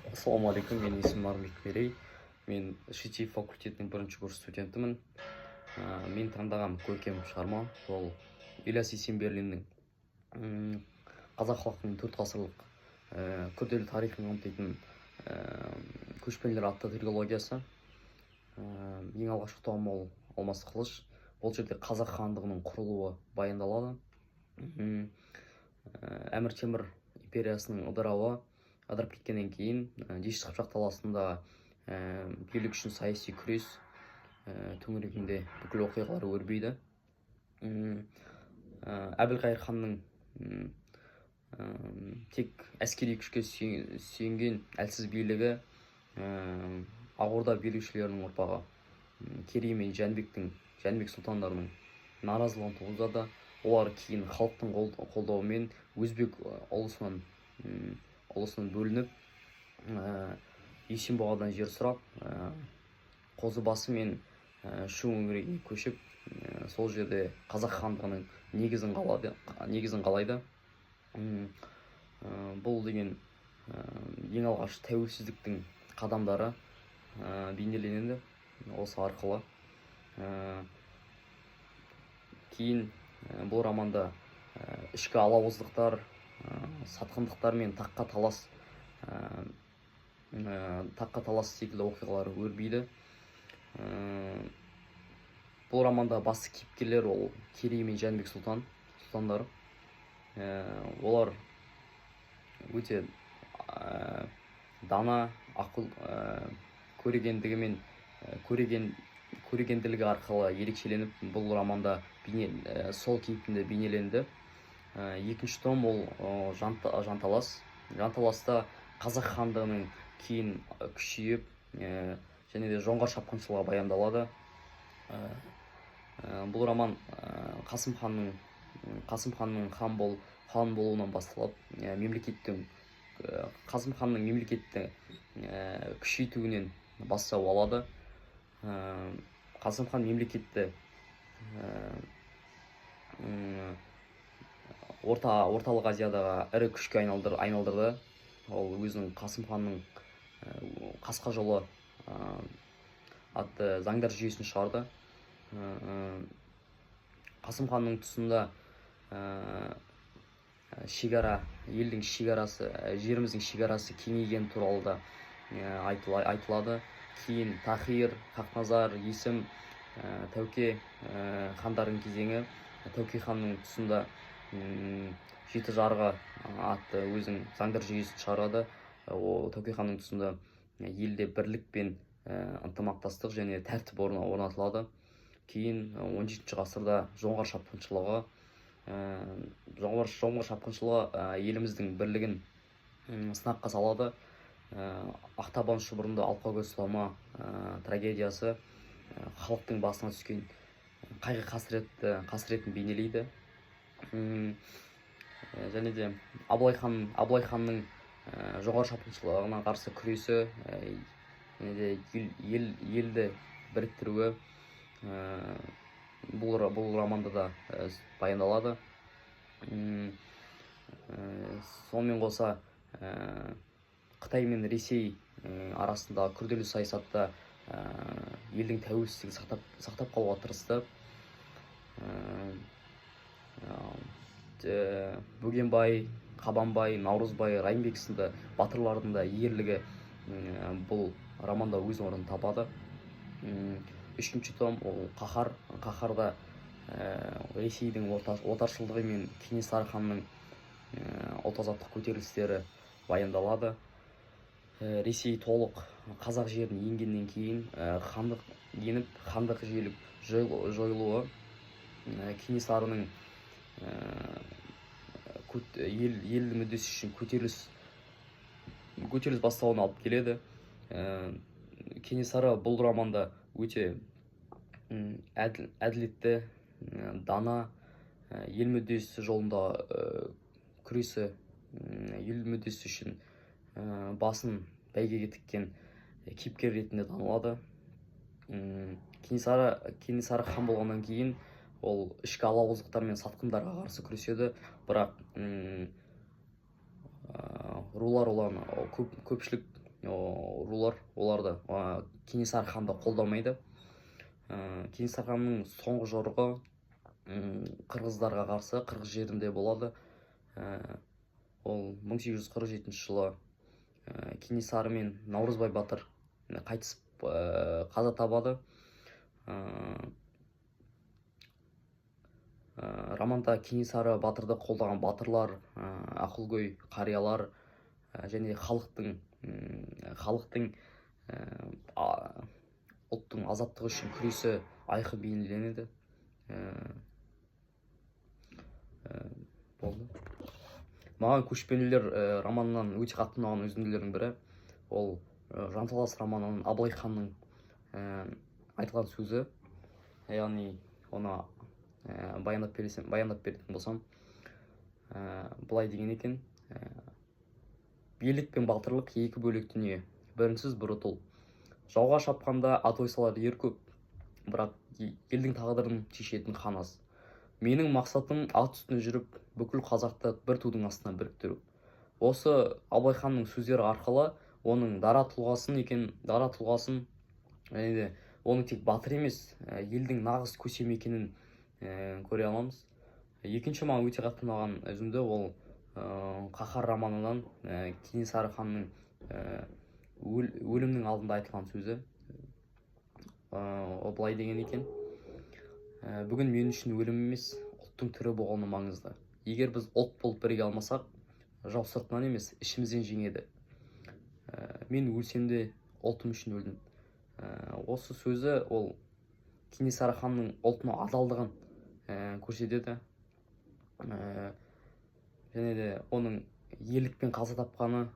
Ассалаумағалейкум, менің есімім Армик Мерей. Мен ШИТИ факультетінің бірінші курс студентімін. Мен таңдаған көркем шығарма ол Ілияс Есенберлиннің қазақ халқының 4 ғасырлық күрделі тарихын қамтитын көшпенділер атты трилогиясы. Ең алғашқы том ол Алмас Қылыш. Бұл жерде қазақ хандығының құрылуы баяндалады. Әмір Темір империясының ыдырап кеткеннен кейін Дешті Қыпшақ даласында билік үшін саяси күрес төңірегінде бүкіл оқиғалар өрбиді. Әбілқайыр ханның тек әскери күшке сүйенген әлсіз билігі Ақ Орда билеушілерінің ұрпағы Керей мен Жәнібек сұлтандарының наразылығын туғызады. Олар кейін халықтың қолдауымен өзбек ұлысынан бөлініп Есенбұғадан жер сұрап Қозыбасы мен Шу өңіріне көшіп сол жерде қазақ хандығының негізін қалайды. Бұл деген ең алғаш тәуелсіздіктің қадамдары бейнеленеді осы арқылы. Кейін бұл романда ішкі алауыздықтар, сатқындықтар мен таққа талас секілді оқиғалар өрбиді. Бұл романда басты кейіпкерлер ол Керей мен Жәнібек сұлтандары. Олар өте дана, ақыл, көрегенділігі арқылы ерекшеленіп, бұл романда сол кейіпінде бейнеленді. Екінші том ол жанталас. Жанталаста қазақ хандығының кейін күшейіп және де жоңғар шапқыншылығы баяндалады. Бұл роман Қасым ханның хан болуынан басталып, Қасым ханның мемлекетті күшейтуінен бастау алады. Қасым хан мемлекетті орталық Азиядағы ірі күшке айналдырды. Ол өзінің Қасым ханның қасқа жолы атты заңдар жүйесін шығарды. Қасым ханның тұсында жеріміздің шекарасы кеңейген туралы да айтылады. Кейін Тахир, Хақназар, Есім, Тәуке хандардың кезеңі. Тәуке ханның тұсында жеті жарғы атты өзінің заңдар жүйесін шығарады. Тәуке ханның тұсында елде бірлік пен ынтымақтастық және тәртіп орнатылады. Кейін 17 ғасырда жоңғар шапқыншылығы еліміздің бірлігін сынаққа салады. Ақтабан шұбырынды Алқакөз сұлама трагедиясы халықтың басына түскен қайғы қасіретін бейнелейді. Және де Абылай ханның жоңғар шапқыншылығына қарсы күресі, және де елді біріктіруі бұл романда да баяндалады. Сонымен қоса Қытай мен Ресей арасында күрделі саясатта елдің тәуелсіздігін сақтап қалуға тырысты. Бөгенбай, Қабанбай, Наурызбай, Райымбек сынды батырлардың да ерлігі бұл романда өз орнын табады. Үшінші том ол Қаһар. Қаһарда Ресейдің отаршылдығы мен Кенесары ханның ұлт-азаттық көтерілістері баяндалады. Ресей толық қазақ жерін енгеннен кейін хандық еніп, хандық жойылуы Кенесарының ел мүддесі үшін көтеріліс бастауына алып келеді. Кенесары бұл романда өте әділетті, дана, ел мүддесі жолында күресі, ел мүддесі үшін басын бәйгеге тіккен кейіпкер ретінде танылады. Кенесары хан болғаннан кейін ол ішкі алауыздықтар мен сатқындарға қарсы күреседі. Бірақ рулар көпшілік рулар, оларды Кенесары ханды қолдамайды. Кенесары ханның соңғы жорығы қырғыздарға қарсы қырғыз жерінде болады. Ол 1847 жылы Кенесары мен Наурызбай батыр қайтысып қаза табады. Романда Кенесары батырды қолдаған батырлар, ақылгөй қариялар және халықтың ұлттың азаттығы үшін күресі айқын бейнеленеді. Болды. Маған көшпенділер романынан өте қатты ұнаған үзінділердің бірі ол жанталас романының Абылай ханның айтылған сөзі. Яғни оны баяндап беретін болсам, былай деген екен: билік пен батырлық екі бөлек дүние, бірінсіз бір ұтыл. Жауға шапқанда атой салар ер көп, бірақ елдің тағдырын шешетін хан аз. Менің мақсатым ат үстінде жүріп, бүкіл қазақты бір тудың астына біріктіру. Осы Абылай ханның сөздері арқылы оның дара тұлғасын және де оның тек батыр емес, елдің нағыз көсем екенін көре аламыз. Екінші маған өте қатты ұнаған үзінді ол Қаһар романынан Кенесары ханның өлімнің алдында айтылған сөзі. Ол былай деген екен: бүгін мен үшін өлім емес, ұлттың түрі болғаны маңызды. Егер біз ұлт болып біріге алмасақ, жау сыртынан емес, ішімізден жеңеді. Мен өлсем де ұлтым үшін өлдім. Осы сөзі ол Кенесары ханның ұлтына адалдығын көрсетеді. Және де оның ерлікпен қаза тапқаны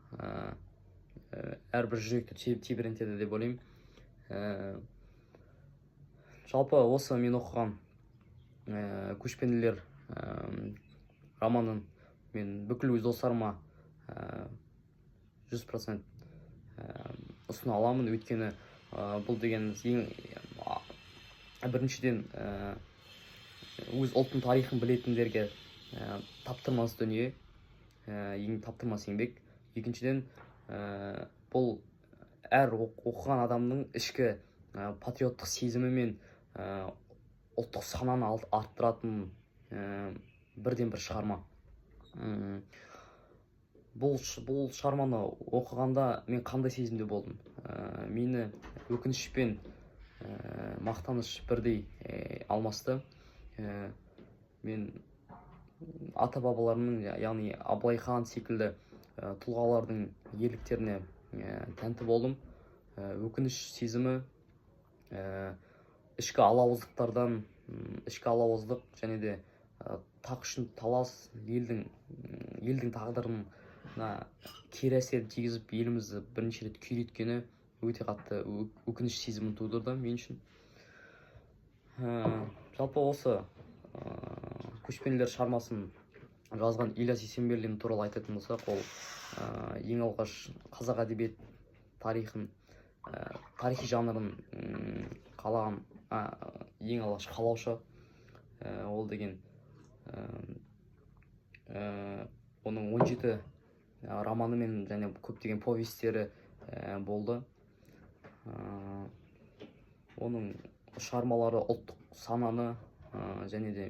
әрбір жүректі тебірентеді деп ойлаймын. Жалпы осы мен оқыған көшпенділер романын мен бүкіл өз достарыма 100% ұсына аламын. Өйткені бұл деген біріншіден өз ұлттың тарихын білетіндерге таптырмас дүние, таптырмас еңбек. Екіншіден, бұл әр оқыған адамның ішкі патриоттық сезімі мен ұлттық сананы арттыратын бірден бір шығарма. Бұл шығарманы оқығанда мен қандай сезімде болдым? Мені өкініш пен мақтаныш бірдей алмасты. Мен ата-бабаларымның, яғни Абылай хан секілді тұлғалардың ерліктеріне тәнті болдым. Өкініш сезімі ішкі алауыздық және де тақ үшін талас елдің тағдырына кері әсер тигізіп, елімізді бірнеше рет күйреткені өте қатты өкініш сезімін тудырды мен үшін. Жалпы осы көшпенділер шығармасын жазған Ілияс Есенберлин туралы айтатын болсақ, ол ең алғаш қазақ әдебиет тарихи жанрын қалаған ең алғаш қалаушы. Ол деген оның 17 романы мен және көптеген повестері болды. Оның шығармалары ұлттық сананы және де